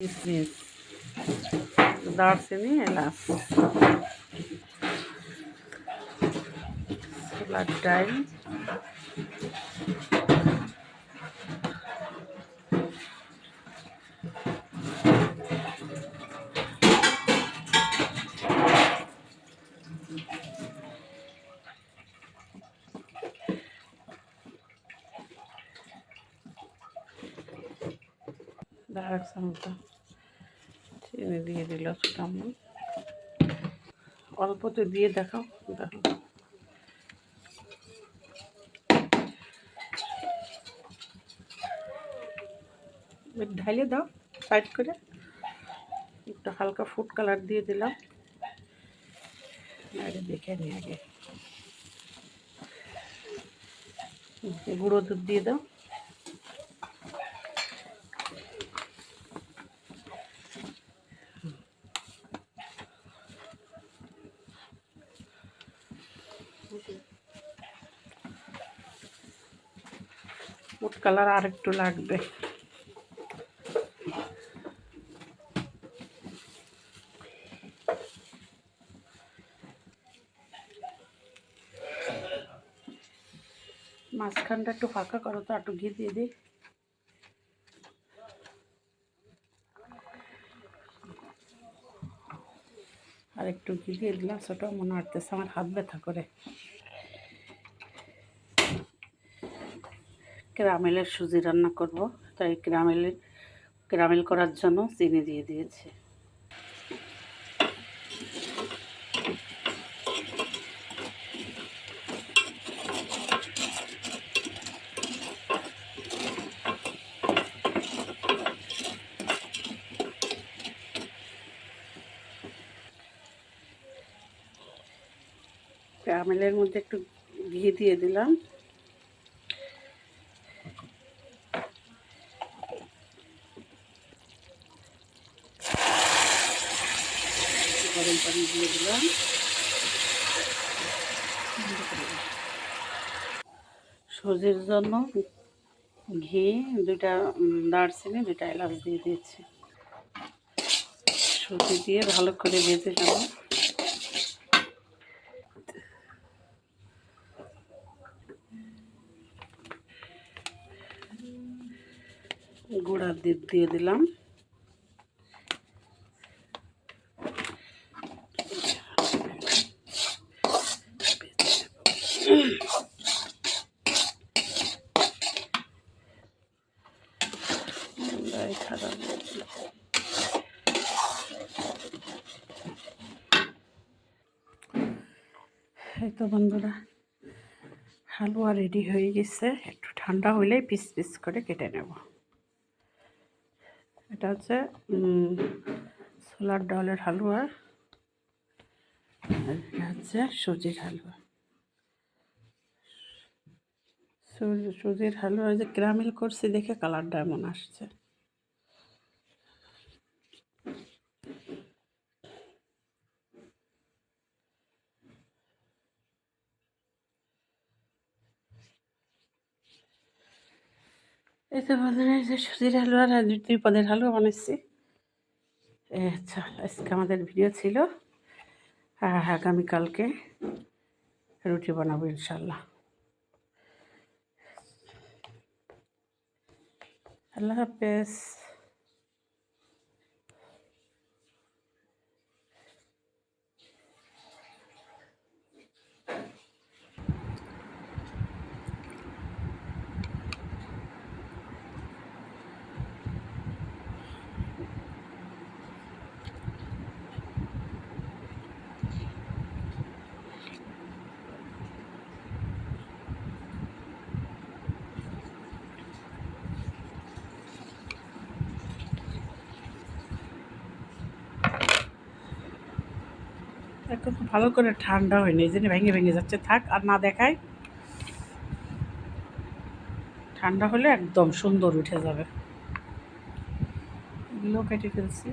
কিশমিশ, দারচিনি, এলাচ, ছোলার ডাল, এক চামচা চিনি দিয়ে দিল কেমন, অল্পতে দিয়ে দেখাও। দেখো ঢাইলে দাও সাইড করে, একটু হালকা ফুড কালার দিয়ে দিলাম। আগে দেখে নি আগে, গুঁড়ো দুধ দিয়ে দাও। ফুড কালার আর একটু লাগবে। মাঝখানটা একটু ফাঁকা করো তো, একটু ঘি দিয়ে দিই। আর একটু ঘি দিয়ে দিলাম, ছোটো মনে হচ্ছে আমার হাত ব্যথা করে। ক্যারামেলের সুজি রান্না করব, তাই ক্যারামেল করার জন্য চিনি দিয়ে দিয়েছি। ক্যারামেলের মধ্যে একটু ঘি দিয়ে দিলাম। গরম পানি দিয়ে দিলাম। সুজির জন্য ঘি, 2টা দারচিনি, 2টা এলাচ দিয়ে দিয়েছি। সুজি দিয়ে ভালো করে ভেজে নেব। গুঁড়া দুধ দিয়ে দিলাম। এই তো বন্ধুরা, হালুয়া রেডি হয়ে গেছে। একটু ঠান্ডা হইলেই পিস পিস করে কেটে নেব। এটা হচ্ছে ছোলার ডালের হালুয়া, আর এটা হচ্ছে সুজির হালুয়া। সুজির হালুয়া যে ক্যারামেল করছি দেখে কালারটা এমন আসছে। এই তো বন্ধুরা, এই যে সুজির হালুয়া আর 2 পদের হালুয়া বানাচ্ছি। আচ্ছা, আজকে আমাদের ভিডিও ছিল। আগামীকালকে রুটি বানাবো ইনশাল্লাহ। আল্লাহ হাফেজ। এখন তো ভালো করে ঠান্ডা হয়নি, এই জন্য ভেঙে ভেঙে যাচ্ছে। থাক আর না দেখায়, ঠান্ডা হলে একদম সুন্দর উঠে যাবে। এগুলো কেটে ফেলছি।